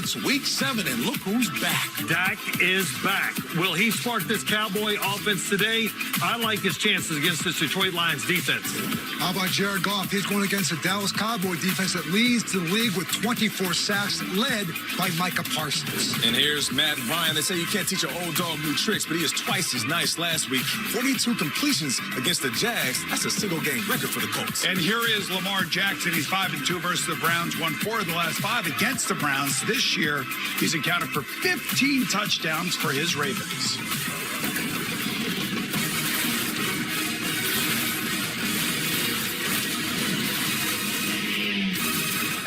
It's week 7, and look who's back. Dak is back. Will he spark this Cowboy offense today? I like his chances against this Detroit Lions defense. How about Jared Goff? He's going against the Dallas Cowboy defense that leads the league with 24 sacks, led by Micah Parsons. And here's Matt Ryan. They say you can't teach an old dog new tricks, but he is twice as nice last week. 42 completions against the Jags. That's a single-game record for the Colts. And here is Lamar Jackson. He's 5-2 versus the Browns, won 4 of the last 5 against the Browns. This year, he's accounted for 15 touchdowns for his Ravens.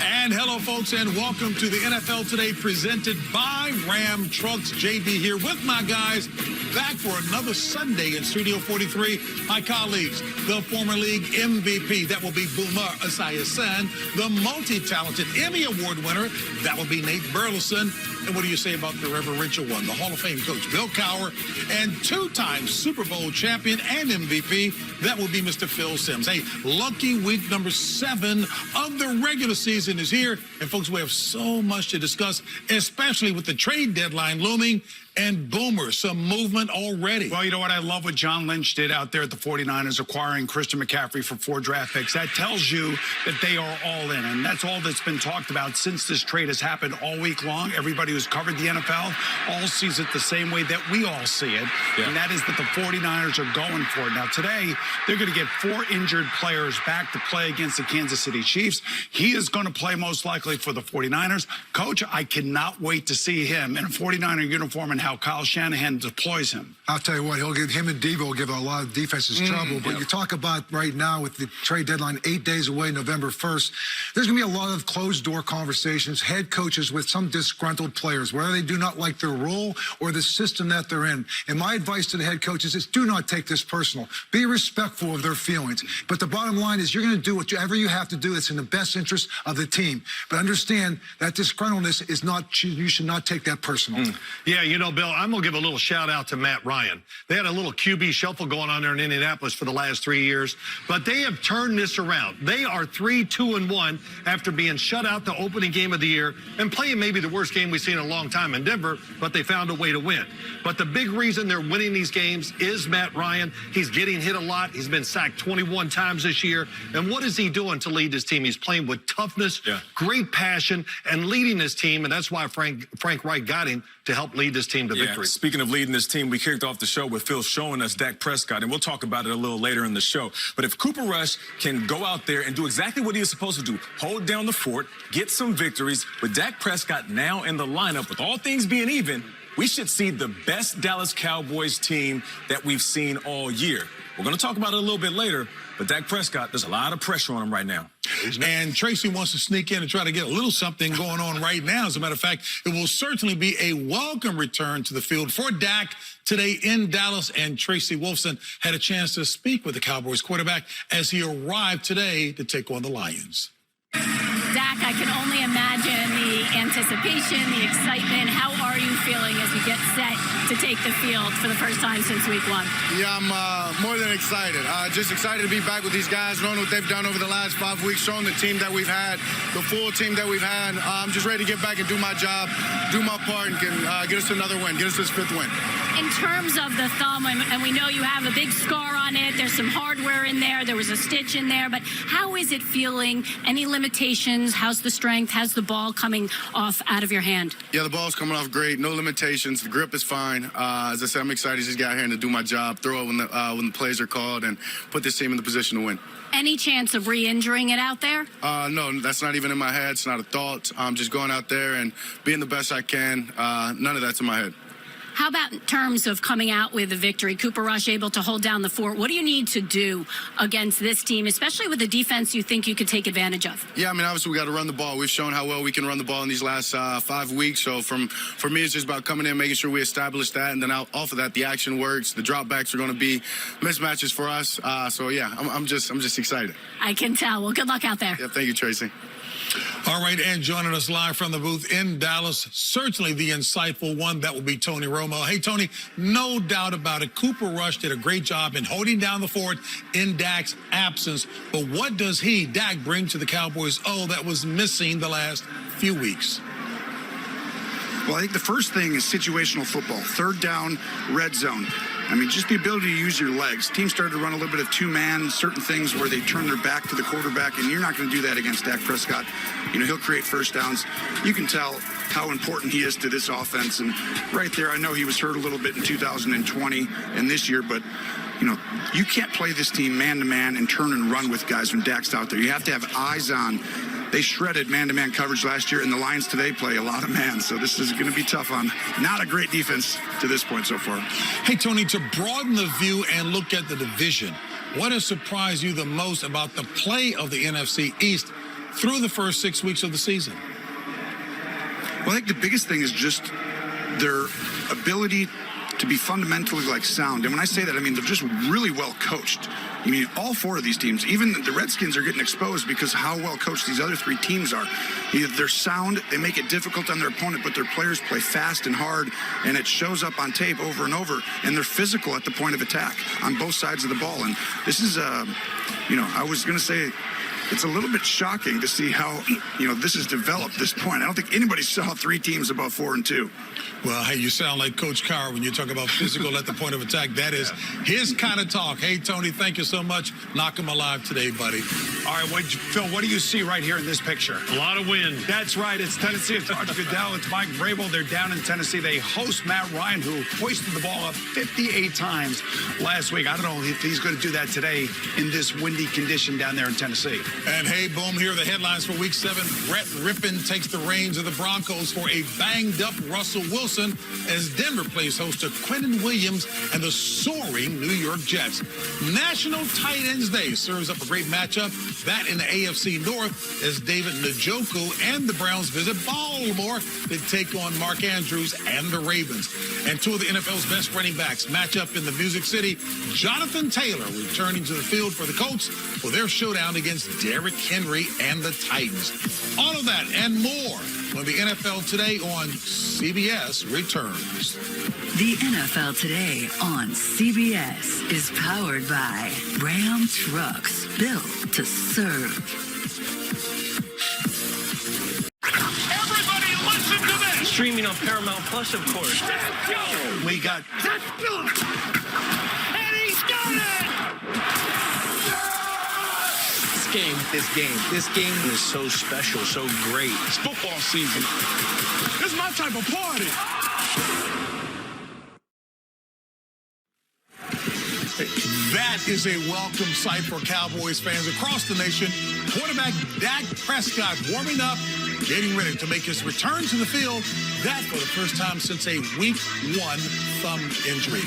And hello, folks, and welcome to the NFL Today presented by Ram Trucks. JB here with my guys, back for another Sunday in Studio 43. My colleagues, the former league MVP, that will be Boomer Esiason, the multi-talented Emmy Award winner, that will be Nate Burleson. And what do you say about the reverential one, the Hall of Fame coach, Bill Cowher, and 2-time Super Bowl champion and MVP, that will be Mr. Phil Simms. Hey, lucky week number 7 of the regular season is here. And, folks, we have so much to discuss, especially with the trade deadline looming. And Boomer, some movement already. Well, you know what? I love what John Lynch did out there at the 49ers, acquiring Christian McCaffrey for 4 draft picks. That tells you that they are all in. And that's all that's been talked about since this trade has happened all week long. Everybody who's covered the NFL all sees it the same way that we all see it. Yeah. And that is that the 49ers are going for it. Now, today, they're going to get 4 injured players back to play against the Kansas City Chiefs. He is going to play most likely for the 49ers. Coach, I cannot wait to see him in a 49er uniform and how Kyle Shanahan deploys him. I'll tell you what, he'll give him and Devo will give a lot of defenses trouble. But you talk about right now with the trade deadline 8 days away, November 1st, there's going to be a lot of closed-door conversations, head coaches with some disgruntled players, whether they do not like their role or the system that they're in. And my advice to the head coaches is do not take this personal. Be respectful of their feelings. But the bottom line is you're going to do whatever you have to do that's in the best interest of the team. But understand that disgruntledness is not, you should not take that personal. Yeah, you know, Bill, I'm going to give a little shout out to Matt Ryan. They had a little QB shuffle going on there in Indianapolis for the last 3 years, but they have turned this around. They are 3-2-1 after being shut out the opening game of the year and playing maybe the worst game we've seen in a long time in Denver, but they found a way to win. But the big reason they're winning these games is Matt Ryan. He's getting hit a lot. He's been sacked 21 times this year. And what is he doing to lead his team? He's playing with toughness, great passion, and leading his team, and that's why Frank Reich got him to help lead this team to victory. Speaking of leading this team, we kicked off the show with Phil showing us Dak Prescott, and we'll talk about it a little later in the show. But if Cooper Rush can go out there and do exactly what he is supposed to do, hold down the fort, get some victories, with Dak Prescott now in the lineup, with all things being even, we should see the best Dallas Cowboys team that we've seen all year. We're going to talk about it a little bit later, but Dak Prescott, there's a lot of pressure on him right now. And Tracy wants to sneak in and try to get a little something going on right now. As a matter of fact, it will certainly be a welcome return to the field for Dak today in Dallas. And Tracy Wolfson had a chance to speak with the Cowboys quarterback as he arrived today to take on the Lions. Dak, I can only imagine the anticipation, the excitement. How are you feeling as you get set to take the field for the first time since week 1? Yeah, I'm more than excited. Just excited to be back with these guys, knowing what they've done over the last 5 weeks, showing the team that we've had, the full team that we've had. I'm just ready to get back and do my job, do my part, and get us another win, get us this 5th win. In terms of the thumb, and we know you have a big scar on it, there's some hardware in there, there was a stitch in there, but how is it feeling? Any limitations? How's the strength? How's the ball coming off out of your hand? Yeah, the ball's coming off great. No limitations. The grip is fine. As I said, I'm excited to just get out here and to do my job, throw it when the plays are called, and put this team in the position to win. Any chance of re-injuring it out there? No, that's not even in my head. It's not a thought. I'm just going out there and being the best I can. None of that's in my head. How about in terms of coming out with a victory? Cooper Rush able to hold down the fort. What do you need to do against this team, especially with the defense you think you could take advantage of? Yeah, I mean, obviously we got to run the ball. We've shown how well we can run the ball in these last 5 weeks. So for me, it's just about coming in, making sure we establish that, and then off of that, the action works. The dropbacks are going to be mismatches for us. So yeah, I'm just excited. I can tell. Well, good luck out there. Yeah, thank you, Tracy. All right, and joining us live from the booth in Dallas, certainly the insightful one, that will be Tony Romo. Hey, Tony, no doubt about it, Cooper Rush did a great job in holding down the fort in Dak's absence. But what does Dak, bring to the Cowboys, that was missing the last few weeks? Well, I think the first thing is situational football. Third down, red zone. I mean, just the ability to use your legs. Teams started to run a little bit of two-man, certain things where they turn their back to the quarterback, and you're not going to do that against Dak Prescott. You know, he'll create first downs. You can tell how important he is to this offense. And right there, I know he was hurt a little bit in 2020 and this year, but you know, you can't play this team man-to-man and turn and run with guys when Dak's out there. You have to have eyes on. They shredded man-to-man coverage last year, and the Lions today play a lot of man. So this is going to be tough on not a great defense to this point so far. Hey, Tony, to broaden the view and look at the division, what has surprised you the most about the play of the NFC East through the first 6 weeks of the season? Well, I think the biggest thing is just their ability to be fundamentally sound. And when I say that, I mean they're just really well coached. I mean, all four of these teams, even the Redskins, are getting exposed because how well coached these other three teams are. They're sound, they make it difficult on their opponent, but their players play fast and hard, and it shows up on tape over and over, and they're physical at the point of attack on both sides of the ball. And this is, you know, I was going to say, it's a little bit shocking to see how, you know, this has developed this point. I don't think anybody saw three teams above 4-2. Well, hey, you sound like Coach Carr when you talk about physical at the point of attack. That is his kind of talk. Hey, Tony, thank you so much. Knock him alive today, buddy. All right, Phil, what do you see right here in this picture? A lot of wind. That's right. It's Tennessee. It's Roger Goodell. It's Mike Vrabel. They're down in Tennessee. They host Matt Ryan, who hoisted the ball up 58 times last week. I don't know if he's going to do that today in this windy condition down there in Tennessee. And hey, boom, here are the headlines for Week 7. Brett Rippon takes the reins of the Broncos for a banged-up Russell Wilson as Denver plays host to Quentin Williams and the soaring New York Jets. National Tight Ends Day serves up a great matchup. That in the AFC North as David Njoku and the Browns visit Baltimore to take on Mark Andrews and the Ravens. And two of the NFL's best running backs match up in the Music City. Jonathan Taylor returning to the field for the Colts for their showdown against Derrick Henry and the Titans. All of that and more when the NFL Today on CBS returns. The NFL Today on CBS is powered by Ram Trucks, built to serve. Everybody listen to this! Streaming on Paramount Plus, of course. We got... And he's done it! This game is so special, so great. It's football season. This is my type of party. That is a welcome sight for Cowboys fans across the nation. Quarterback Dak Prescott warming up, getting ready to make his return to the field. That for the first time since a Week 1 thumb injury.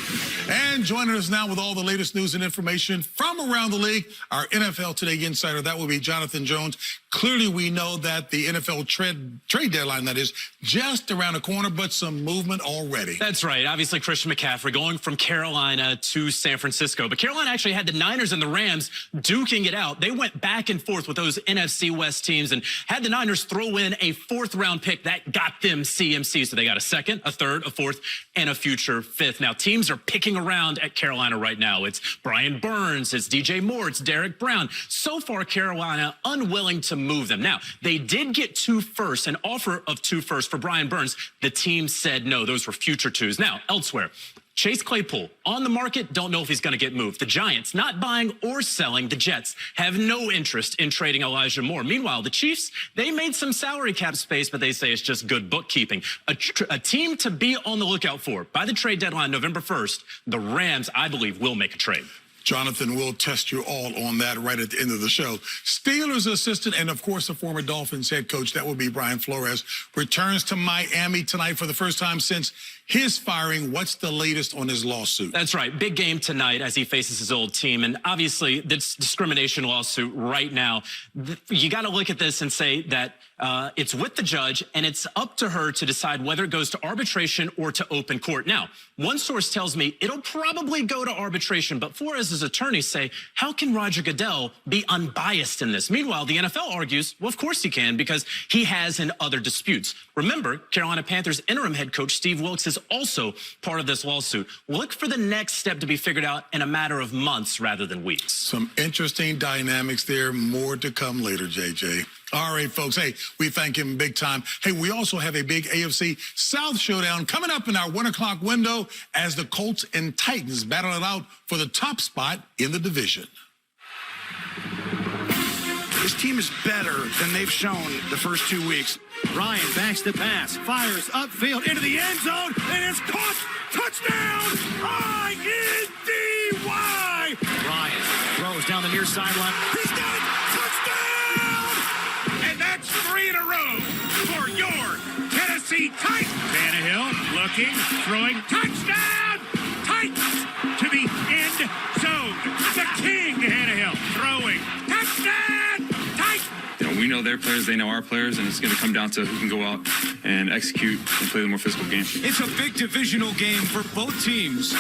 And joining us now with all the latest news and information from around the league, our NFL Today insider, that will be Jonathan Jones. Clearly, we know that the NFL trade deadline, that is, just around the corner, but some movement already. That's right. Obviously, Christian McCaffrey going from Carolina to San Francisco. But Carolina actually had the Niners and the Rams duking it out. They went back and forth with those NFC West teams and had the Niners throw in a fourth-round pick that got them CMC. So they got a second, a third, a fourth, and a future fifth. Now, teams are picking around at Carolina right now. It's Brian Burns, it's DJ Moore, it's Derek Brown. So far, Carolina unwilling to move them. Now, they did get 2 firsts, an offer of 2 firsts for Brian Burns. The team said no, those were future 2s. Now, elsewhere, Chase Claypool on the market, don't know if he's going to get moved. The Giants not buying or selling. The Jets have no interest in trading Elijah Moore. Meanwhile, the Chiefs, they made some salary cap space, but they say it's just good bookkeeping. A team to be on the lookout for. By the trade deadline, November 1st, the Rams, I believe, will make a trade. Jonathan will test you all on that right at the end of the show. Steelers assistant and, of course, the former Dolphins head coach, that would be Brian Flores, returns to Miami tonight for the first time since his firing. What's the latest on his lawsuit? That's right. Big game tonight as he faces his old team. And obviously, this discrimination lawsuit right now, you got to look at this and say that it's with the judge, and it's up to her to decide whether it goes to arbitration or to open court. Now, one source tells me it'll probably go to arbitration, but Flores' attorneys say, how can Roger Goodell be unbiased in this? Meanwhile, the NFL argues, well, of course he can, because he has in other disputes. Remember, Carolina Panthers interim head coach Steve Wilkes is also part of this lawsuit. Look for the next step to be figured out in a matter of months rather than weeks. Some interesting dynamics there. More to come later, JJ. All right, folks. Hey, we thank him big time. Hey, we also have a big AFC South showdown coming up in our 1 o'clock window as the Colts and Titans battle it out for the top spot in the division. This team is better than they've shown the first 2 weeks. Ryan backs the pass, fires upfield into the end zone, and it's caught. Touchdown! I-N-D-Y! Ryan throws down the near sideline. He's got it! Touchdown! And that's 3 in a row for your Tennessee Titans. Tannehill looking, throwing, touchdown! Titans to the end zone. The King Tannehill throwing, touchdown! Titans! We know their players, they know our players, and it's going to come down to who can go out and execute and play the more physical game. It's a big divisional game for both teams.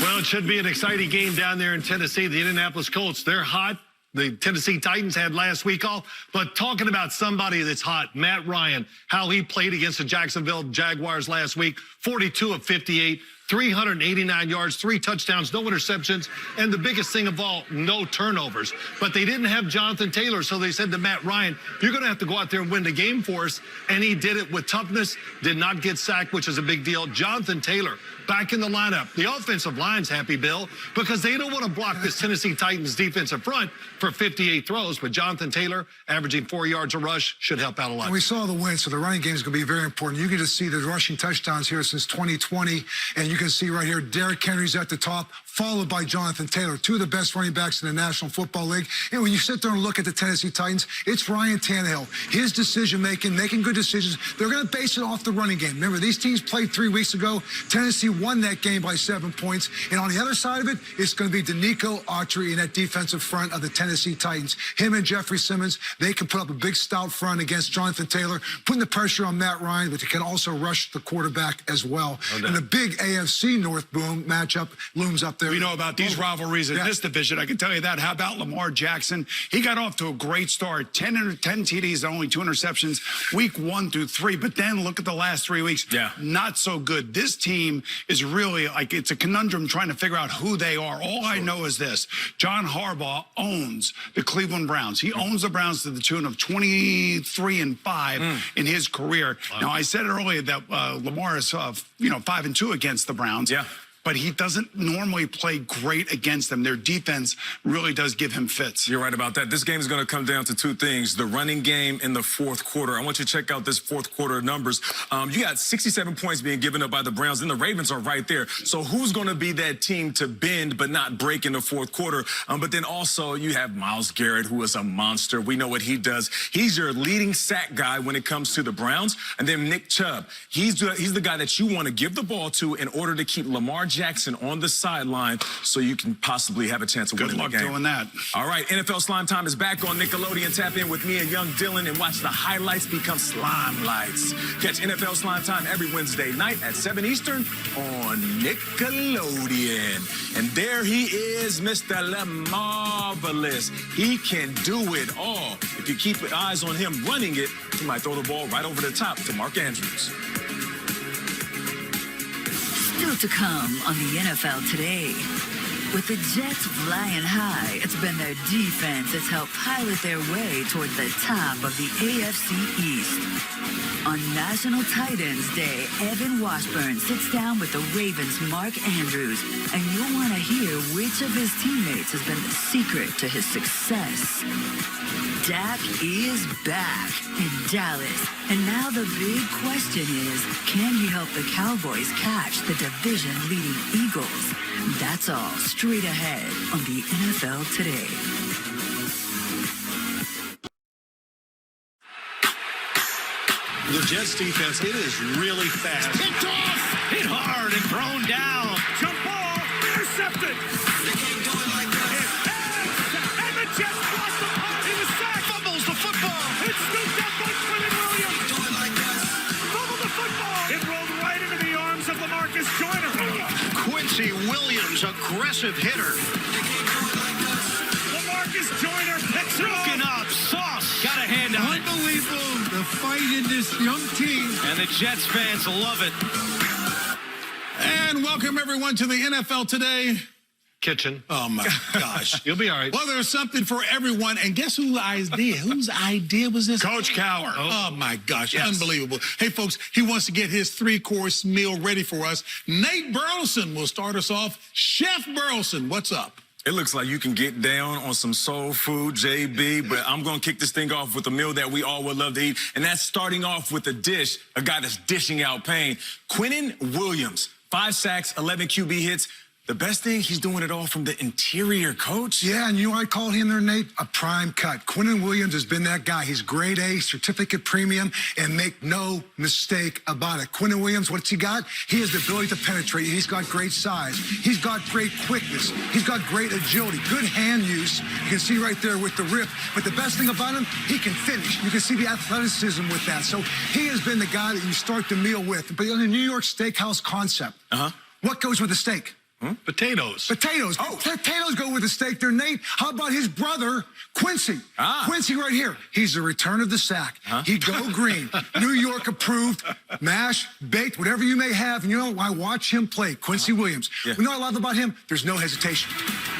Well, it should be an exciting game down there in Tennessee. The Indianapolis Colts, they're hot. The Tennessee Titans had last week off. But talking about somebody that's hot, Matt Ryan, how he played against the Jacksonville Jaguars last week, 42 of 58. 389 yards, 3 touchdowns, no interceptions, and the biggest thing of all, no turnovers. But they didn't have Jonathan Taylor, so they said to Matt Ryan, you're going to have to go out there and win the game for us. And he did it with toughness, did not get sacked, which is a big deal. Jonathan Taylor back in the lineup. The offensive line's happy, Bill, because they don't want to block this Tennessee Titans defensive front for 58 throws. But Jonathan Taylor, averaging 4 yards a rush, should help out a lot. And we saw the win, so the running game is going to be very important. You can just see the rushing touchdowns here since 2020, and you can see right here, Derrick Henry's at the top, followed by Jonathan Taylor, 2 of the best running backs in the National Football League. And when you sit there and look at the Tennessee Titans, it's Ryan Tannehill. His decision-making, making good decisions. They're going to base it off the running game. Remember, these teams played 3 weeks ago. Tennessee won that game by 7 points. And on the other side of it, it's going to be Danico Autry in that defensive front of the Tennessee Titans. Him and Jeffrey Simmons, they can put up a big stout front against Jonathan Taylor, putting the pressure on Matt Ryan, but they can also rush the quarterback as well. And the big AFC North boom matchup looms up there. We know about these rivalries in this division. I can tell you that. How about Lamar Jackson? He got off to a great start. 10 TDs, only 2 interceptions, week 1 through 3. But then look at the last 3 weeks. Yeah. Not so good. This team is really like, it's a conundrum trying to figure out who they are. All I know is this. John Harbaugh owns the Cleveland Browns. He owns the Browns to the tune of 23-5 in his career. Wow. Now, I said earlier that Lamar is, 5-2 against the Browns. Yeah. But he doesn't normally play great against them. Their defense really does give him fits. You're right about that. This game is going to come down to 2 things. The running game in the fourth quarter. I want you to check out this fourth quarter numbers. You got 67 points being given up by the Browns, and the Ravens are right there. So who's going to be that team to bend but not break in the fourth quarter? But then also you have Myles Garrett, who is a monster. We know what he does. He's your leading sack guy when it comes to the Browns. And then Nick Chubb. He's the guy that you want to give the ball to in order to keep Lamar Jackson on the sideline so you can possibly have a chance of winning the game. Good luck doing that. All right, NFL Slime Time is back on Nickelodeon. Tap in with me and young Dylan and watch the highlights become slime lights. Catch NFL Slime Time every Wednesday night at 7 Eastern on Nickelodeon. And there he is, Mr. LaMarvelous. He can do it all. If you keep your eyes on him running it, he might throw the ball right over the top to Mark Andrews. Still to come on the NFL Today. With the Jets flying high, it's been their defense that's helped pilot their way toward the top of the AFC East. On National Tight Ends Day, Evan Washburn sits down with the Ravens' Mark Andrews, and you'll want to hear which of his teammates has been the secret to his success. Dak is back in Dallas, and now the big question is, can he help the Cowboys catch the division-leading Eagles? That's all straight ahead on the NFL Today. The Jets defense, it is really fast. Picked off, hit hard and thrown down. Jump ball, intercepted. They can't do it like this. And the Jets lost the puck. He was sacked. Fumbles the football. It's scooped up by Quentin Williams. Do it like this. Fumbled the football. It rolled right into the arms of LaMarcus Joyner. Quincy Williams, aggressive hitter. They can't do it like this. LaMarcus Joyner picks it up. Sauce. Got a hand on it. Unbelievable. The fight in this young team. And the Jets fans love it. And welcome, everyone, to the NFL Today. kitchen. Oh, my gosh. You'll be all right. Well, there's something for everyone. And guess whose idea was this? Coach Cowher. Oh, my gosh. Yes. Unbelievable. Hey, folks, he wants to get his 3-course meal ready for us. Nate Burleson will start us off. Chef Burleson, what's up? It looks like you can get down on some soul food, JB, but I'm going to kick this thing off with a meal that we all would love to eat, and that's starting off with a dish, a guy that's dishing out pain. Quinnen Williams, 5 sacks, 11 QB hits. The best thing, he's doing it all from the interior, Coach. Yeah, and you know what I call him there, Nate? A prime cut. Quinnen Williams has been that guy. He's grade A, certificate premium, and make no mistake about it. Quinnen Williams, what's he got? He has the ability to penetrate. He's got great size. He's got great quickness. He's got great agility, good hand use. You can see right there with the rip. But the best thing about him, he can finish. You can see the athleticism with that. So he has been the guy that you start the meal with. But in the New York Steakhouse concept, what goes with the steak? Potatoes. Potatoes. Oh, potatoes go with the steak there, Nate. How about his brother, Quincy? Quincy right here. He's the return of the sack. He go green. New York approved, mash, baked, whatever you may have. And you know, I watch him play, Quincy Williams. You know what I love about him? There's no hesitation.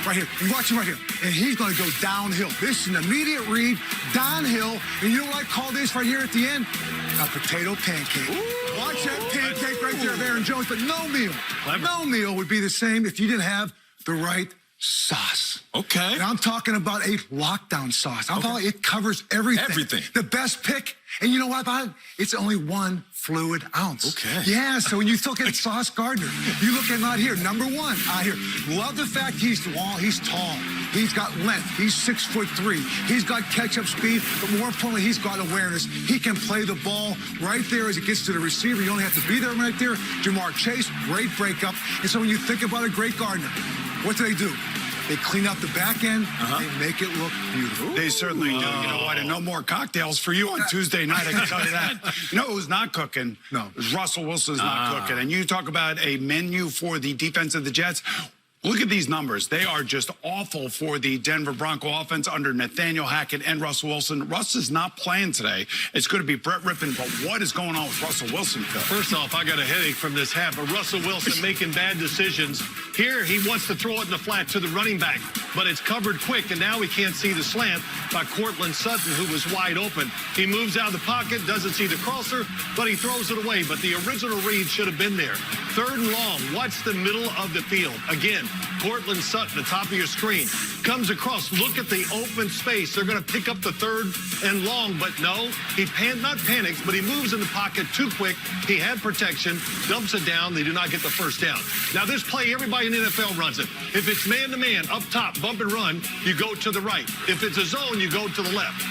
Right here. You watch him right here. And he's going to go downhill. This is an immediate read, downhill. And you know what I call this right here at the end? A potato pancake. Watch that pancake right there of Aaron Jones, but no meal. No meal would be the same if you didn't have the right sauce. Okay. And I'm talking about a lockdown sauce. I'm talking it covers everything. Everything. The best pick. And you know what about it? It's only 1 fluid ounce. Okay. Yeah, so when you look at Sauce Gardner, you look at him out here, number 1 out here. Love the fact he's long, he's tall. He's got length. He's 6'3". He's got catch-up speed, but more importantly, he's got awareness. He can play the ball right there as it gets to the receiver. You only have to be there right there. Jamar Chase, great breakup. And so when you think about a great Gardner, what do? They clean up the back end. They make it look beautiful. They certainly do. You know what? And no more cocktails for you on Tuesday night, I can tell you that. You know who's not cooking? No. Russell Wilson's not cooking. And you talk about a menu for the defense of the Jets. Look at these numbers. They are just awful for the Denver Bronco offense under Nathaniel Hackett and Russell Wilson. Russ is not playing today. It's going to be Brett Rippon, but what is going on with Russell Wilson, Phil? First off, I got a headache from this half, but Russell Wilson making bad decisions. Here, he wants to throw it in the flat to the running back, but it's covered quick, and now he can't see the slant by Cortland Sutton, who was wide open. He moves out of the pocket, doesn't see the crosser, but he throws it away. But the original read should have been there. 3rd and long. Watch the middle of the field. Again, Cortland Sutton, the top of your screen, comes across. Look at the open space. They're going to pick up the 3rd and long, but no, he not panics, but he moves in the pocket too quick. He had protection, dumps it down. They do not get the first down. Now, this play, everybody in the NFL runs it. If it's man-to-man, up top, bump and run, you go to the right. If it's a zone, you go to the left.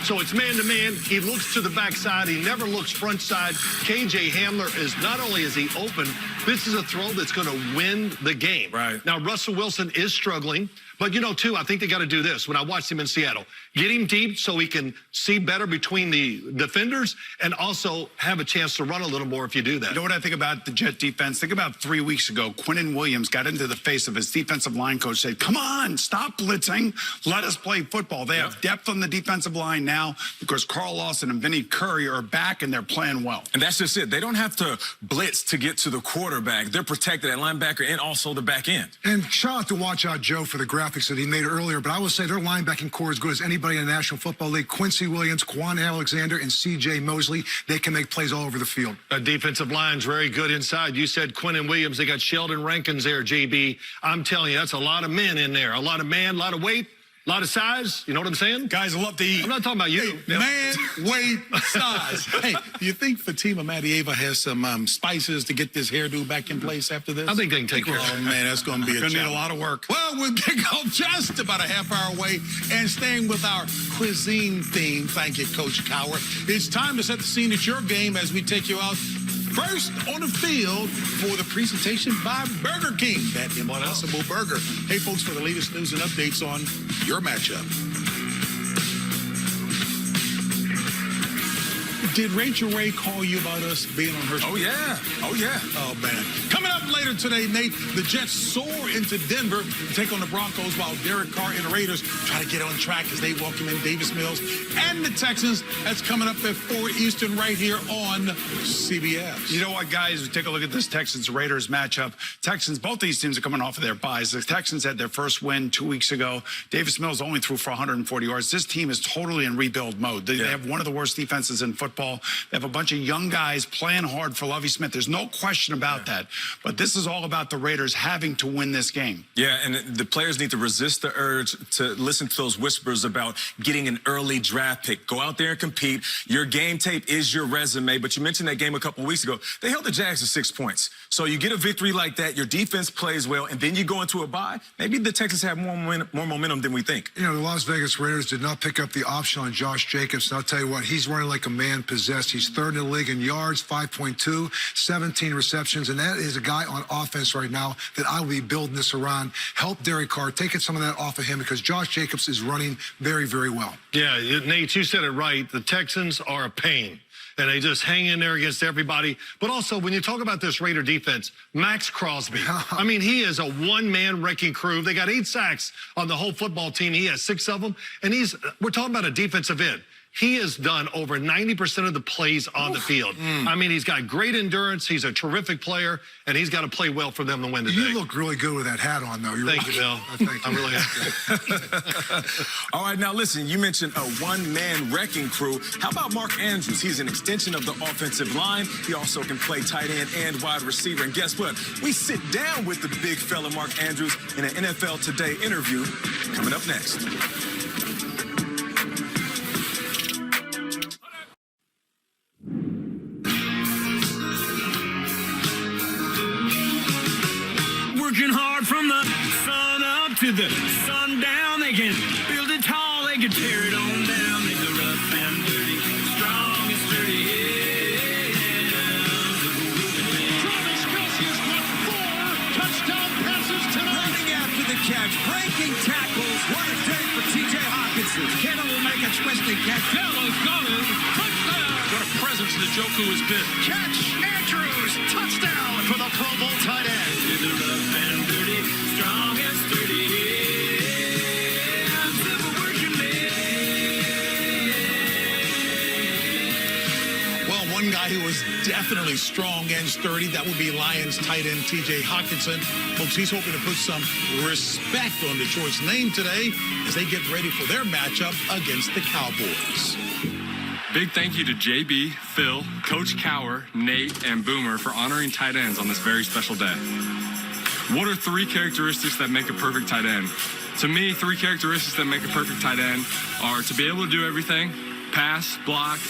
So it's man-to-man. He looks to the backside. He never looks front side. KJ Hamler is not only is he open, this is a throw that's going to win the game. Right. Now, Russell Wilson is struggling. But, you know, too, I think they got to do this. When I watched him in Seattle, get him deep so he can see better between the defenders and also have a chance to run a little more if you do that. You know what I think about the Jet defense? Think about 3 weeks ago, Quinnen Williams got into the face of his defensive line coach, said, come on, stop blitzing. Let us play football. They have depth on the defensive line now because Carl Lawson and Vinny Curry are back and they're playing well. And that's just it. They don't have to blitz to get to the quarterback. They're protected at linebacker and also the back end. And shout out to Watch Out Joe for the graphics that he made earlier, but I will say their linebacking core is as good as anybody in the National Football League. Quincy Williams, Quan Alexander, and C.J. Mosley, they can make plays all over the field. A defensive line's very good inside. You said Quinnen Williams. They got Sheldon Rankins there, JB. I'm telling you, that's a lot of men in there. A lot of man, a lot of weight. A lot of size, you know what I'm saying? Guys love to eat. I'm not talking about you. Hey, man, weight, size. Hey, do you think Fatima Madieva has some spices to get this hairdo back in place after this? I think they can take care of it. Oh, man, that's going to be a challenge. Need a lot of work. Well, we'll go just about a half hour away and staying with our cuisine theme. Thank you, Coach Cowher. It's time to set the scene at your game as we take you out first on the field for the presentation by Burger King, that impossible burger. Hey, folks, for the latest news and updates on your matchup. Did Rachel Ray call you about us being on her show? Oh, yeah. Oh, yeah. Oh, man. Coming up later today, Nate, the Jets soar into Denver to take on the Broncos while Derek Carr and the Raiders try to get on track as they welcome in Davis Mills and the Texans. That's coming up at 4 Eastern right here on CBS. You know what, guys? We take a look at this Texans-Raiders matchup. Texans, both these teams are coming off of their byes. The Texans had their first win 2 weeks ago. Davis Mills only threw for 140 yards. This team is totally in rebuild mode. They have one of the worst defenses in football. They have a bunch of young guys playing hard for Lovie Smith. There's no question about that. But this is all about the Raiders having to win this game. Yeah, and the players need to resist the urge to listen to those whispers about getting an early draft pick. Go out there and compete. Your game tape is your resume. But you mentioned that game a couple of weeks ago. They held the Jags to 6 points. So you get a victory like that, your defense plays well, and then you go into a bye. Maybe the Texans have more momentum than we think. You know, the Las Vegas Raiders did not pick up the option on Josh Jacobs. And I'll tell you what, he's running like a man possessed. He's third in the league in yards, 5.2, 17 receptions. And that is a guy on offense right now that I will be building this around. Help Derek Carr, taking some of that off of him because Josh Jacobs is running very, very well. Yeah, Nate, you said it right. The Texans are a pain. And they just hang in there against everybody. But also, when you talk about this Raider defense, Max Crosby, I mean, he is a one-man wrecking crew. They got 8 sacks on the whole football team. He has 6 of them. And we're talking about a defensive end. He has done over 90% of the plays on the field. I mean, he's got great endurance. He's a terrific player, and he's got to play well for them to win today. You look really good with that hat on, though. Thank you, Bill. I'm really happy. All right, now listen, you mentioned a one-man wrecking crew. How about Mark Andrews? He's an extension of the offensive line. He also can play tight end and wide receiver. And guess what? We sit down with the big fella Mark Andrews in an NFL Today interview coming up next. Working hard from the sun up to the sundown. They can build it tall, they can tear it on down. They go rough and dirty, strong and sturdy. Travis Kelce's got 4 touchdown passes tonight. Running after the catch, breaking tackles. What a day for T.J. Hockenson. Kenna will make a twisting catch. Taylor's got him. Touchdown. What a presence Njoku has been. Catch Andrews. Touchdown for the Pro Bowl tight end. One guy who was definitely strong and sturdy, that would be Lions tight end T.J. Hockenson. Folks, he's hoping to put some respect on Detroit's name today as they get ready for their matchup against the Cowboys. Big thank you to JB, Phil, Coach Cower, Nate, and Boomer for honoring tight ends on this very special day. What are 3 characteristics that make a perfect tight end? To me, 3 characteristics that make a perfect tight end are to be able to do everything, pass, block,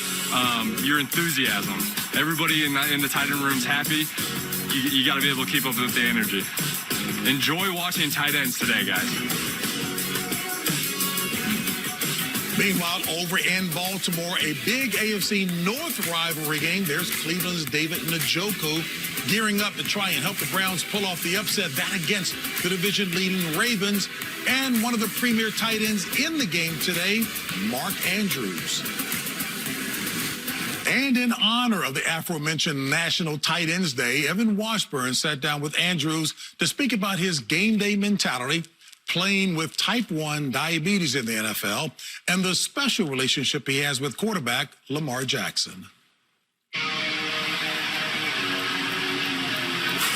your enthusiasm. Everybody in the tight end room's happy. You got to be able to keep up with the energy. Enjoy watching tight ends today, guys. Meanwhile, over in Baltimore, a big AFC North rivalry game. There's Cleveland's David Njoku gearing up to try and help the Browns pull off the upset, that against the division-leading Ravens. And one of the premier tight ends in the game today, Mark Andrews. And in honor of the aforementioned National Tight Ends Day, Evan Washburn sat down with Andrews to speak about his game day mentality, playing with type 1 diabetes in the NFL, and the special relationship he has with quarterback Lamar Jackson.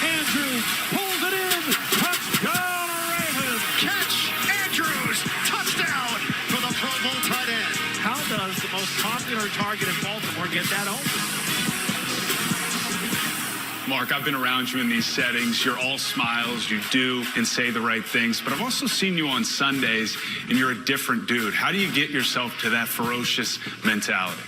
Andrews pulls it in. Touchdown, Ravens. Catch Andrews. Touchdown for the Pro Bowl tight end. How does the most popular target in Baltimore get that open? Mark, I've been around you in these settings. You're all smiles. You do and say the right things. But I've also seen you on Sundays, and you're a different dude. How do you get yourself to that ferocious mentality?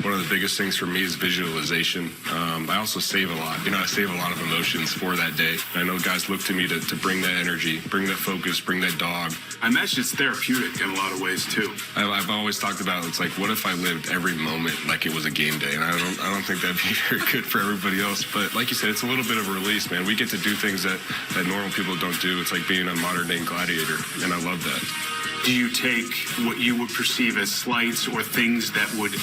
One of the biggest things for me is visualization. I also save a lot. I save a lot of emotions for that day. I know guys look to me to bring that energy, bring that focus, bring that dog. I imagine it's therapeutic in a lot of ways, too. I've always talked about, it's like, what if I lived every moment like it was a game day? And I don't think that'd be very good for everybody else. But like you said, it's a little bit of a release, man. We get to do things that normal people don't do. It's like being a modern-day gladiator, and I love that. Do you take what you would perceive as slights or things that would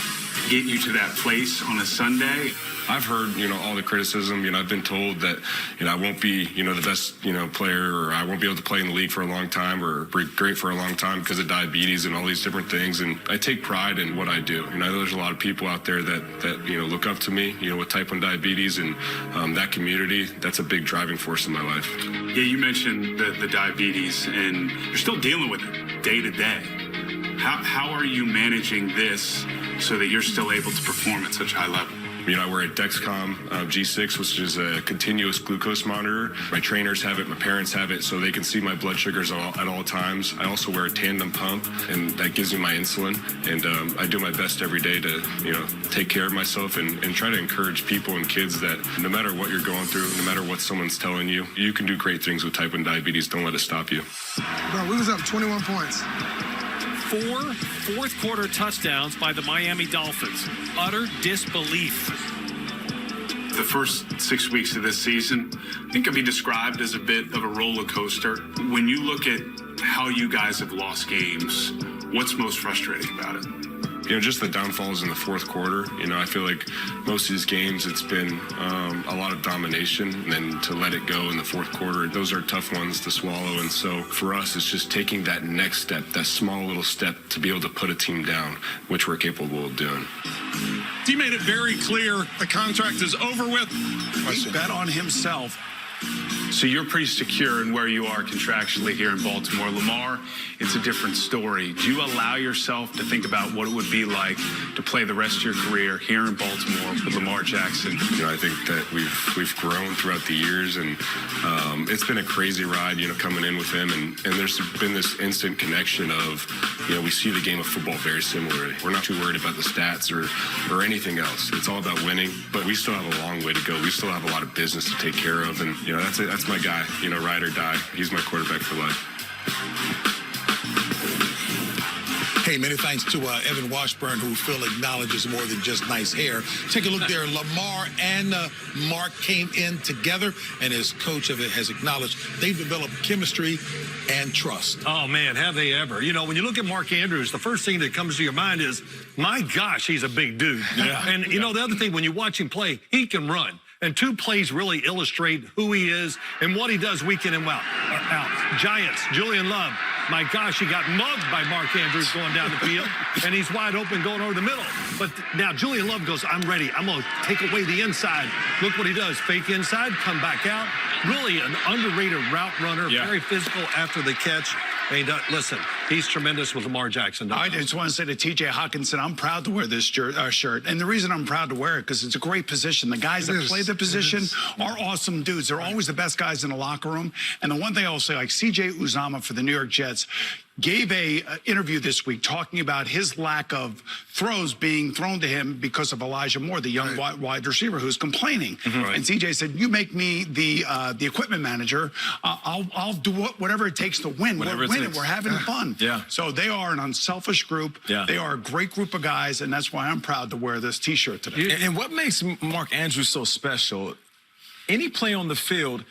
get you to that place on a Sunday? I've heard, all the criticism. I've been told that, I won't be, the best, player, or I won't be able to play in the league for a long time or be great for a long time because of diabetes and all these different things. And I take pride in what I do. I know there's a lot of people out there that look up to me, with type 1 diabetes, and that community, that's a big driving force in my life. Yeah, you mentioned the diabetes, and you're still dealing with it day to day. How are you managing this so that you're still able to perform at such a high level? I wear a Dexcom G6, which is a continuous glucose monitor. My trainers have it, my parents have it, so they can see my blood sugars at all times. I also wear a tandem pump, and that gives me my insulin. And I do my best every day to, take care of myself and try to encourage people and kids that no matter what you're going through, no matter what someone's telling you, you can do great things with type 1 diabetes. Don't let it stop you. Bro, we was up 21 points. 4 fourth-quarter touchdowns by the Miami Dolphins. Utter disbelief. The first 6 weeks of this season, I think, can be described as a bit of a roller coaster. When you look at how you guys have lost games, what's most frustrating about it? Just the downfalls in the fourth quarter. I feel like most of these games, it's been a lot of domination, and then to let it go in the fourth quarter, those are tough ones to swallow. And so for us, it's just taking that next step, that small little step to be able to put a team down, which we're capable of doing. He made it very clear the contract is over with. He bet on himself. So you're pretty secure in where you are contractually here in Baltimore. Lamar, it's a different story. Do you allow yourself to think about what it would be like to play the rest of your career here in Baltimore with Lamar Jackson? I think that we've grown throughout the years, and it's been a crazy ride, coming in with him. And there's been this instant connection of, we see the game of football very similarly. We're not too worried about the stats or anything else. It's all about winning, but we still have a long way to go. We still have a lot of business to take care of, and that's my guy, ride or die. He's my quarterback for life. Hey, many thanks to Evan Washburn, who Phil acknowledges more than just nice hair. Take a look there. Lamar and Mark came in together, and as coach of it has acknowledged, they've developed chemistry and trust. Oh, man, have they ever. When you look at Mark Andrews, the first thing that comes to your mind is, my gosh, he's a big dude. Yeah. And, the other thing, when you watch him play, he can run. And 2 plays really illustrate who he is and what he does week in and out. Giants, Julian Love. My gosh, he got mugged by Mark Andrews going down the field, and he's wide open going over the middle. But now Julian Love goes, I'm ready. I'm going to take away the inside. Look what he does. Fake inside, come back out. Really an underrated route runner, very physical after the catch. And listen, he's tremendous with Lamar Jackson. I just want to say to T.J. Hawkinson, I'm proud to wear this shirt. And the reason I'm proud to wear it, because it's a great position. The guys that play the position are awesome dudes. They're always the best guys in the locker room. And the one thing I will say, like C.J. Uzomah for the New York Jets, gave a interview this week talking about his lack of throws being thrown to him because of Elijah Moore, the young wide receiver who's complaining. And CJ said, you make me the equipment manager. I'll do whatever it takes to win. We're winning. We're having fun. So they are an unselfish group. They are a great group of guys, and that's why I'm proud to wear this T-shirt today. And what makes Mark Andrews so special, any play on the field,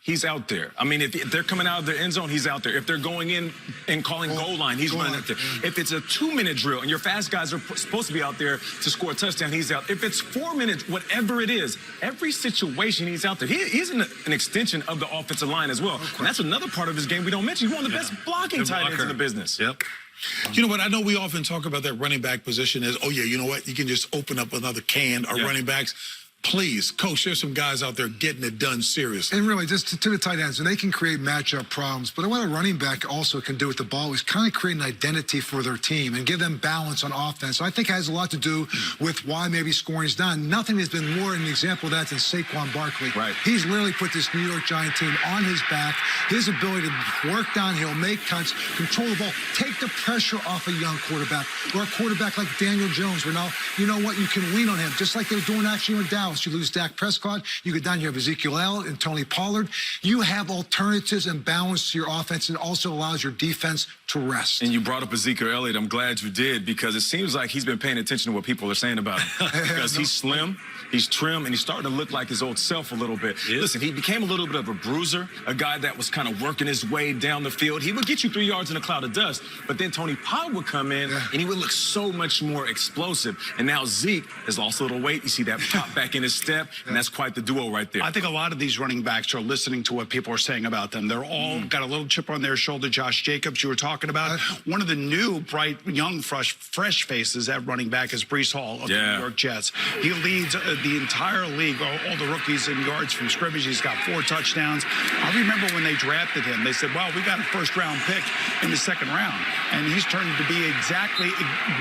he's out there. I mean, if they're coming out of their end zone, he's out there. If they're going in and calling goal line, he's running out there. If it's a 2-minute drill and your fast guys are supposed to be out there to score a touchdown, he's out. If it's 4 minutes, whatever it is, every situation he's out there. He's an extension of the offensive line as well. And that's another part of his game we don't mention. He's one of the best blocking tight ends in the business. You know what? I know we often talk about that running back position as, oh, yeah, you know what? You can just open up another can of running backs. Please, Coach, there's some guys out there getting it done seriously. And really, just to the tight ends, and they can create matchup problems. But what a running back also can do with the ball is kind of create an identity for their team and give them balance on offense. So I think it has a lot to do with why maybe scoring's down. Nothing has been more an example of that than Saquon Barkley. He's literally put this New York Giant team on his back. His ability to work downhill, make cuts, control the ball, take the pressure off a young quarterback. Or a quarterback like Daniel Jones, where now, you know what, you can lean on him, just like they were doing actually with Dallas. else. You lose Dak Prescott, you go down, you have Ezekiel Elliott and Tony Pollard. You have alternatives and balance to your offense, and also allows your defense to rest. And you brought up Ezekiel Elliott. I'm glad you did, because it seems like he's been paying attention to what people are saying about him. Because he's slim, he's trim, and he's starting to look like his old self a little bit. Yeah. Listen, he became a little bit of a bruiser, a guy that was kind of working his way down the field. He would get you 3 yards in a cloud of dust, but then Tony Pollard would come in, and he would look so much more explosive. And now Zeke has lost a little weight. You see that pop back in his step, and that's quite the duo right there. I think a lot of these running backs are listening to what people are saying about them. They're all got a little chip on their shoulder. Josh Jacobs, you were talking about. One of the new, bright, young, fresh faces at running back is Breece Hall of the New York Jets. He leads the entire league, all the rookies in yards from scrimmage. He's got 4 touchdowns. I remember when they drafted him, they said, well, we got a first-round pick in the 2nd round. And he's turned to be exactly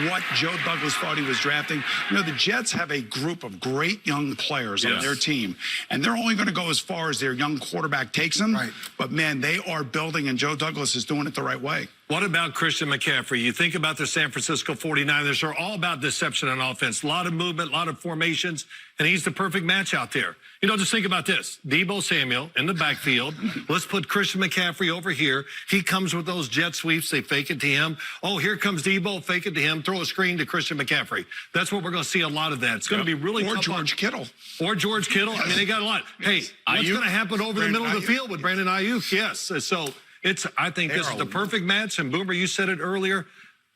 what Joe Douglas thought he was drafting. You know, the Jets have a group of great young players on their team, and they're only going to go as far as their young quarterback takes them. Right. But, man, they are building, and Joe Douglas is doing it the right way. What about Christian McCaffrey? You think about the San Francisco 49ers, they're all about deception on offense. A lot of movement, a lot of formations, and he's the perfect match out there. You know, just think about this. Deebo Samuel in the backfield. Let's put Christian McCaffrey over here. He comes with those jet sweeps. They fake it to him. Oh, here comes Deebo. Fake it to him. Throw a screen to Christian McCaffrey. That's what we're going to see a lot of that. It's going to be really tough. Or George Kittle. Or George Kittle. I mean, they got a lot. Hey, what's going to happen over the middle of the field with Brandon Ayuk? Yes. So I think this is the perfect match. And Boomer, you said it earlier.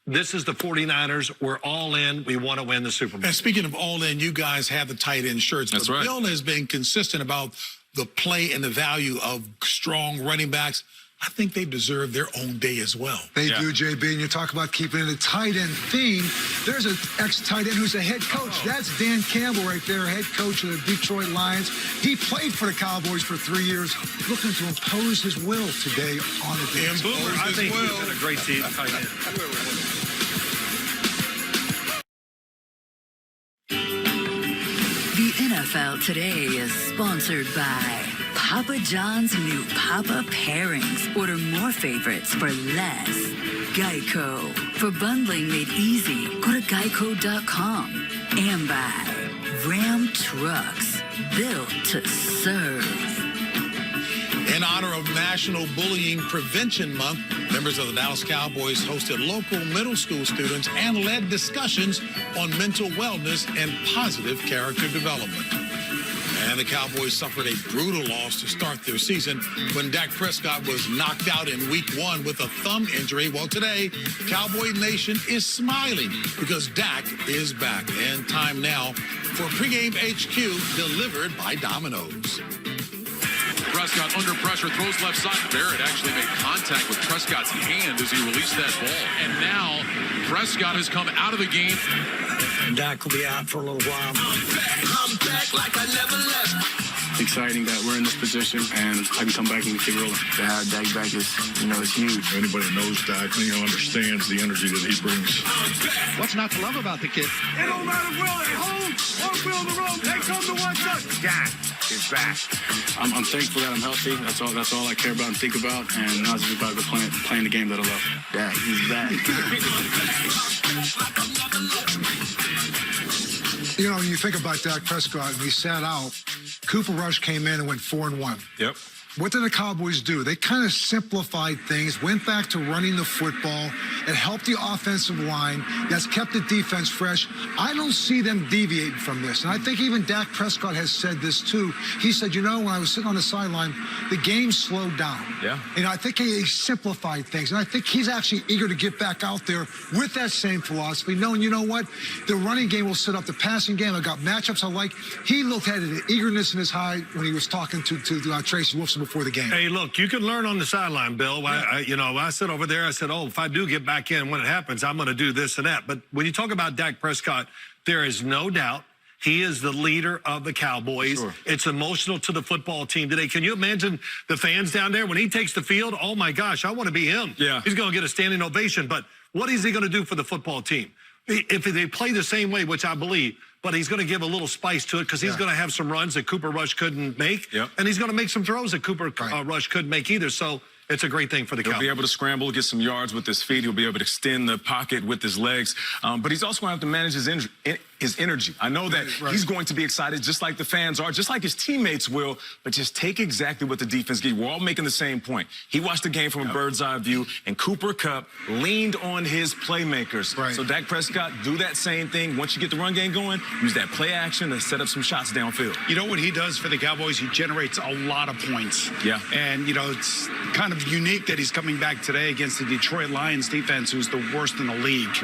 This is the 49ers. We're all in. We want to win the Super Bowl. And speaking of all in, you guys have the tight end shirts. That's but right. Bill has been consistent about the play and the value of strong running backs. I think they deserve their own day as well. They do, JB, and you talk about keeping it a tight end theme. There's an ex-tight end who's a head coach. That's Dan Campbell right there, head coach of the Detroit Lions. He played for the Cowboys for 3 years, looking to impose his will today on the team. And Boomer, I think he's got a great team, tight end. The NFL Today is sponsored by Papa John's new Papa Pairings. Order more favorites for less. Geico. For bundling made easy, go to geico.com. And by Ram Trucks. Built to serve. In honor of National Bullying Prevention Month, members of the Dallas Cowboys hosted local middle school students and led discussions on mental wellness and positive character development. And the Cowboys suffered a brutal loss to start their season when Dak Prescott was knocked out in Week 1 with a thumb injury. Well, today, Cowboy Nation is smiling because Dak is back. And time now for Pregame HQ delivered by Domino's. Prescott under pressure, throws left side. Barrett actually made contact with Prescott's hand as he released that ball. And now Prescott has come out of the game. Dak will be out for a little while. I'm back like I never left. Exciting that we're in this position and I can come back and keep rolling. To have Dak back is, is huge. Anybody knows Dak, understands the energy that he brings. What's not to love about the kid? It don't matter where they hold or fill the road. They come to one side. Dak is back. I'm thankful that I'm healthy. That's all I care about and think about. And now it's just about playing the game that I love. Dak, he's back. You know, when you think about Dak Prescott, and he sat out, Cooper Rush came in and went 4-1. Yep. What did the Cowboys do? They kind of simplified things, went back to running the football. It helped the offensive line. That's kept the defense fresh. I don't see them deviating from this. And I think even Dak Prescott has said this too. He said, when I was sitting on the sideline, the game slowed down. Yeah. And I think he simplified things. And I think he's actually eager to get back out there with that same philosophy, knowing, you know what? The running game will set up the passing game. I got matchups I like. He looked at it, the eagerness in his eye when he was talking to Tracy Wolfson before the game. Hey, look, you can learn on the sideline, Bill. Yeah. I said over there, I said, if I do get back in when it happens, I'm going to do this and that. But when you talk about Dak Prescott, there is no doubt he is the leader of the Cowboys. Sure. It's emotional to the football team today. Can you imagine the fans down there when he takes the field? Oh, my gosh, I want to be him. Yeah. He's going to get a standing ovation. But what is he going to do for the football team? If they play the same way, which I believe, but he's going to give a little spice to it because he's going to have some runs that Cooper Rush couldn't make. Yep. And he's going to make some throws that Cooper Rush couldn't make either. So it's a great thing for the Cowboys. He'll be able to scramble, get some yards with his feet. He'll be able to extend the pocket with his legs. But he's also going to have to manage his energy. I know that he's going to be excited just like the fans are, just like his teammates will, but just take exactly what the defense gives. We're all making the same point. He watched the game from a bird's eye view, and Cooper Kupp leaned on his playmakers. So Dak Prescott, do that same thing. Once you get the run game going, use that play action to set up some shots downfield. You know what he does for the Cowboys? He generates a lot of points. Yeah. And, you know, it's kind of unique that he's coming back today against the Detroit Lions defense, who's the worst in the league.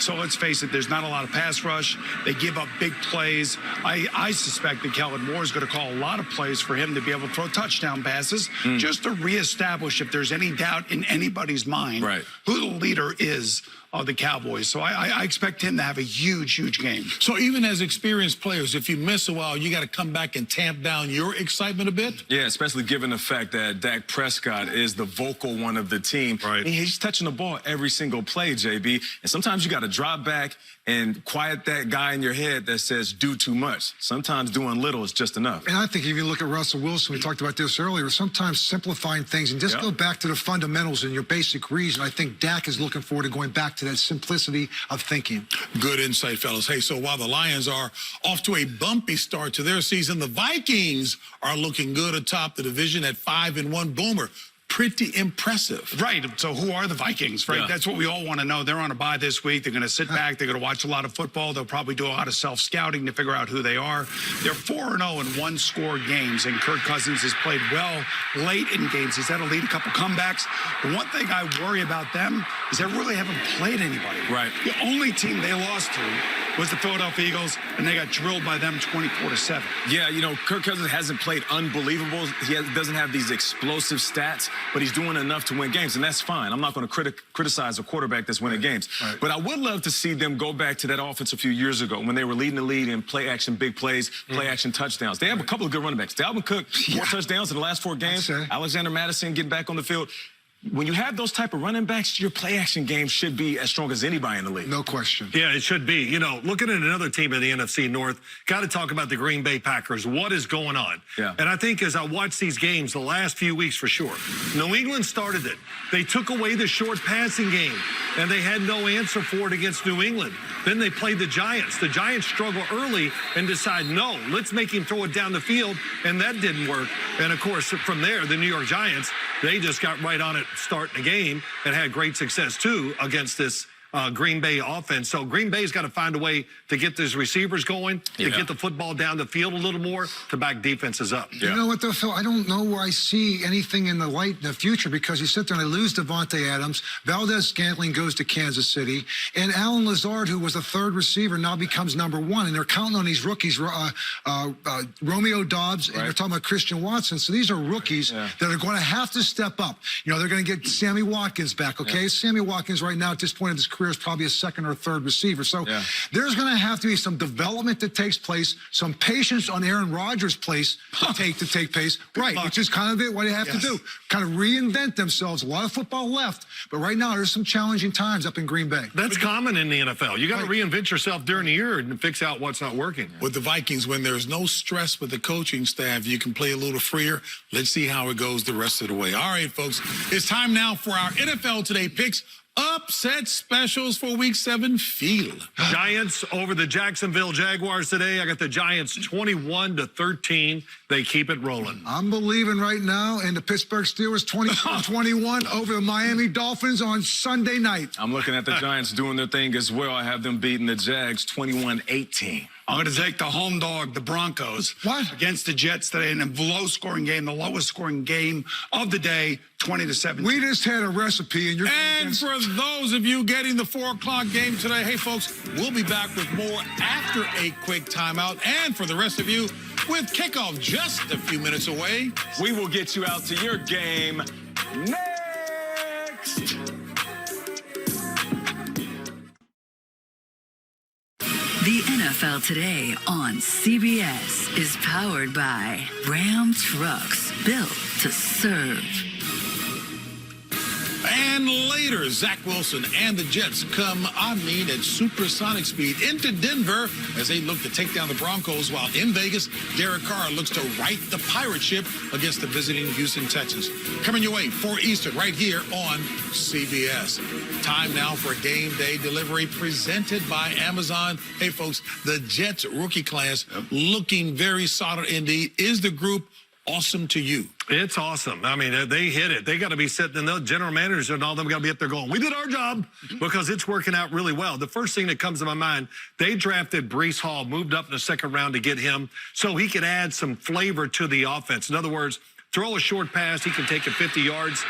So let's face it, there's not a lot of pass rush. They give up big plays. I suspect that Kellen Moore is going to call a lot of plays for him to be able to throw touchdown passes just to reestablish, if there's any doubt in anybody's mind, who the leader is of the Cowboys. So I expect him to have a huge, huge game. So even as experienced players, if you miss a while, you got to come back and tamp down your excitement a bit? Yeah, especially given the fact that Dak Prescott is the vocal one of the team. And he's touching the ball every single play, JB. And sometimes you got to drop back and quiet that guy in your head that says do too much. Sometimes doing little is just enough. And I think if you look at Russell Wilson, we talked about this earlier, sometimes simplifying things and just go back to the fundamentals and your basic reason. I think Dak is looking forward to going back to that simplicity of thinking. Good insight, fellas. Hey, so while the Lions are off to a bumpy start to their season, the Vikings are looking good atop the division at 5-1. Boomer, pretty impressive. Right. So who are the Vikings, right? That's what we all want to know. They're on a bye this week. They're going to sit back. They're going to watch a lot of football. They'll probably do a lot of self-scouting to figure out who they are. They're 4-0 in one-score games, and Kirk Cousins has played well late in games. He's had to lead a couple comebacks. The one thing I worry about them is they really haven't played anybody. The only team they lost to was the Philadelphia Eagles, and they got drilled by them 24-7. Yeah, you know, Kirk Cousins hasn't played unbelievable. He doesn't have these explosive stats, but he's doing enough to win games, and that's fine. I'm not going to criticize a quarterback that's winning games. But I would love to see them go back to that offense a few years ago when they were leading the league in play action, big plays, play action touchdowns. They have a couple of good running backs. Dalvin Cook, 4 touchdowns in the last 4 games. Alexander Madison getting back on the field. When you have those type of running backs, your play-action game should be as strong as anybody in the league. No question. Yeah, it should be. You know, looking at another team in the NFC North, got to talk about the Green Bay Packers. What is going on? And I think as I watch these games the last few weeks for sure, New England started it. They took away the short passing game, and they had no answer for it against New England. Then they played the Giants. The Giants struggle early and decide, no, let's make him throw it down the field, and that didn't work. And, of course, from there, the New York Giants, they just got right on it starting the game and had great success, too, against this Green Bay offense. So Green Bay's got to find a way to get these receivers going, to get the football down the field a little more, to back defenses up. You know what, though, Phil? I don't know where I see anything in the light in the future, because you sit there and they lose Devontae Adams, Valdez-Scantling goes to Kansas City, and Alan Lazard, who was the 3rd receiver, now becomes number 1, and they're counting on these rookies, Romeo Doubs, and they're talking about Christian Watson. So these are rookies that are going to have to step up. You know, they're going to get Sammy Watkins back, okay? Sammy Watkins right now at this point in his career is probably a 2nd or 3rd receiver. So there's going to have to be some development that takes place, some patience on Aaron Rodgers' place to take place. Which is kind of what they have to do. Kind of reinvent themselves. A lot of football left, but right now there's some challenging times up in Green Bay. That's common in the NFL. You got to reinvent yourself during the year and fix out what's not working. With the Vikings, when there's no stress with the coaching staff, you can play a little freer. Let's see how it goes the rest of the way. All right, folks, it's time now for our NFL Today picks. Upset specials for Week 7. Feel. Giants over the Jacksonville Jaguars today. I got the Giants 21-13. They keep it rolling. I'm believing right now in the Pittsburgh Steelers 24-21 over the Miami Dolphins on Sunday night. I'm looking at the Giants doing their thing as well. I have them beating the Jags 21-18. I'm going to take the home dog, the Broncos, against the Jets today in a low-scoring game, the lowest-scoring game of the day, 20-17. We just had a recipe, and you're. And for those of you getting the 4 o'clock game today, hey, folks, we'll be back with more after a quick timeout. And for the rest of you, with kickoff just a few minutes away, we will get you out to your game next. The NFL Today on CBS is powered by Ram Trucks, built to serve. And And later, Zach Wilson and the Jets come, at supersonic speed into Denver as they look to take down the Broncos, while in Vegas, Derek Carr looks to right the pirate ship against the visiting Houston Texans. Coming your way, 4 Eastern, right here on CBS. Time now for game day delivery presented by Amazon. Hey, folks, the Jets rookie class looking very solid indeed. Is the group awesome to you? It's awesome. I mean, they hit it. They got to be sitting, and the general managers and all them got to be up there going, we did our job, because it's working out really well. The first thing that comes to my mind, they drafted Breece Hall, moved up in the second round to get him so he could add some flavor to the offense. In other words, throw a short pass, he can take it 50 yards.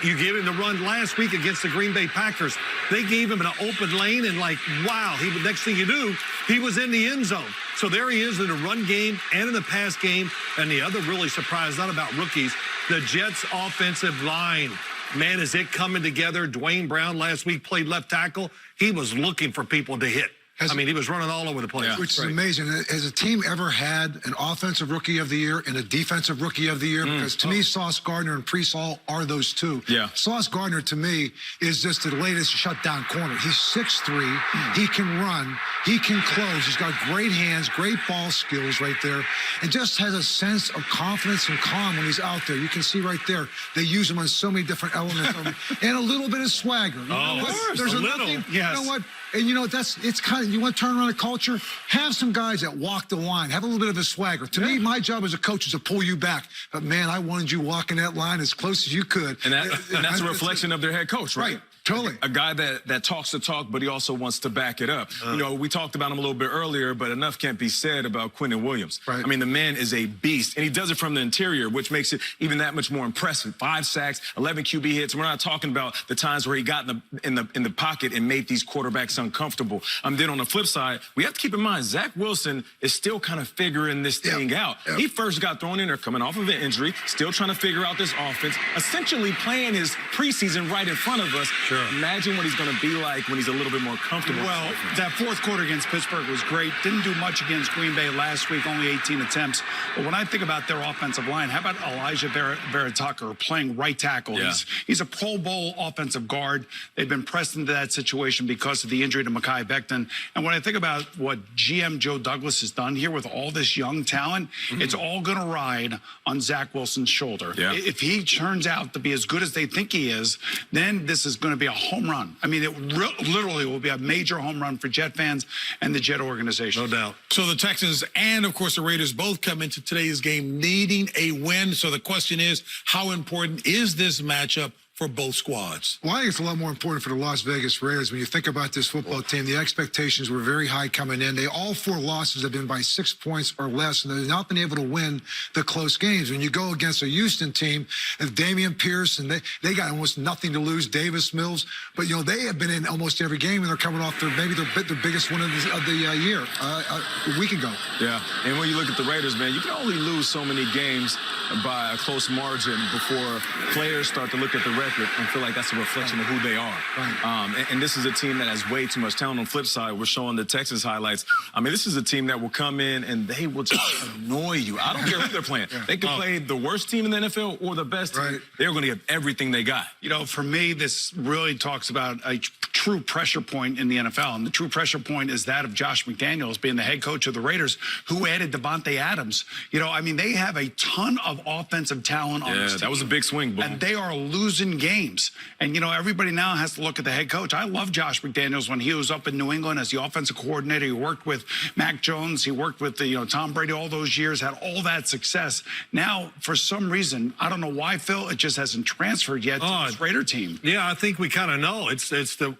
You gave him the run last week against the Green Bay Packers. They gave him an open lane, and wow, next thing you knew, he was in the end zone. So there he is in the run game and in the pass game. And the other really surprise, not about rookies, the Jets offensive line. Man, is it coming together. Dwayne Brown last week played left tackle. He was looking for people to hit. He was running all over the place. Yeah, which is amazing. Has a team ever had an offensive rookie of the year and a defensive rookie of the year? Because to me, Sauce Gardner and Breece Hall are those two. Yeah. Sauce Gardner, to me, is just the latest shutdown corner. He's 6'3". He can run. He can close. He's got great hands, great ball skills right there, and just has a sense of confidence and calm when he's out there. You can see right there, they use him on so many different elements of him. And a little bit of swagger. You know what? There's a little. Yes. You know what? And you know, it's kind of, you want to turn around a culture, have some guys that walk the line, have a little bit of a swagger. To me, my job as a coach is to pull you back. But man, I wanted you walking that line as close as you could. And that's a reflection of their head coach, right? Totally. A guy that talks the talk, but he also wants to back it up. You know, we talked about him a little bit earlier, but enough can't be said about Quinnen Williams. Right. I mean, the man is a beast, and he does it from the interior, which makes it even that much more impressive. 5 sacks, 11 QB hits. We're not talking about the times where he got in the pocket and made these quarterbacks uncomfortable. Then on the flip side, we have to keep in mind, Zach Wilson is still kind of figuring this thing out. He first got thrown in there coming off of an injury, still trying to figure out this offense, essentially playing his preseason right in front of us. Sure. Imagine what he's going to be like when he's a little bit more comfortable. Well, that fourth quarter against Pittsburgh was great. Didn't do much against Green Bay last week, only 18 attempts. But when I think about their offensive line, how about Elijah Vera-Tucker playing right tackle? Yeah. He's a Pro Bowl offensive guard. They've been pressed into that situation because of the injury to Mekhi Becton. And when I think about what GM Joe Douglas has done here with all this young talent, it's all going to ride on Zach Wilson's shoulder. Yeah. If he turns out to be as good as they think he is, then this is going to be a home run. I mean, it literally will be a major home run for Jet fans and the Jet organization. No doubt. So the Texans and, of course, the Raiders both come into today's game needing a win. So the question is, how important is this matchup for both squads? Well, I think it's a lot more important for the Las Vegas Raiders. When you think about this football team, the expectations were very high coming in. All 4 losses have been by 6 points or less, and they've not been able to win the close games. When you go against a Houston team, and Dameon Pierce, and they got almost nothing to lose, Davis Mills, but, you know, they have been in almost every game, and they're coming off their biggest win of the year a week ago. Yeah, and when you look at the Raiders, man, you can only lose so many games by a close margin before players start to look at the record and feel like that's a reflection of who they are. Right. And this is a team that has way too much talent. On the flip side, we're showing the Texans highlights. I mean, this is a team that will come in and they will just annoy you. I don't care who they're playing. They can play the worst team in the NFL or the best team. Right. They're going to give everything they got. You know, for me, this really talks about a true pressure point in the NFL. And the true pressure point is that of Josh McDaniels being the head coach of the Raiders, who added Devontae Adams. You know, I mean, they have a ton of offensive talent on this team. That was a big swing, Boom. And they are losing games. And, you know, everybody now has to look at the head coach. I love Josh McDaniels when he was up in New England as the offensive coordinator. He worked with Mac Jones. He worked with, Tom Brady all those years, had all that success. Now, for some reason, I don't know why, Phil, it just hasn't transferred yet to this Raider team. Yeah, I think we kind of know.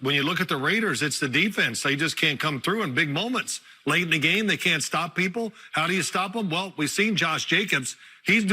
When you look at the Raiders, it's the defense. They just can't come through in big moments. Late in the game, they can't stop people. How do you stop them? Well, we've seen Josh Jacobs. He's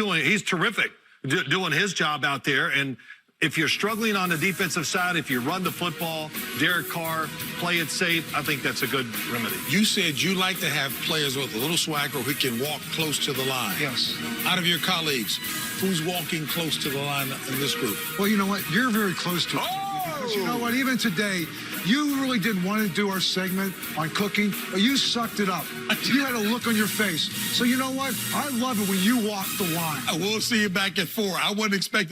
terrific doing his job out there. And if you're struggling on the defensive side, if you run the football, Derek Carr, play it safe, I think that's a good remedy. You said you like to have players with a little swagger who can walk close to the line. Yes. Out of your colleagues, who's walking close to the line in this group? Well, you know what? You're very close to it. Because you know what? Even today, you really didn't want to do our segment on cooking, but you sucked it up. You had a look on your face. So you know what? I love it when you walk the line. We'll see you back at 4. I wasn't expecting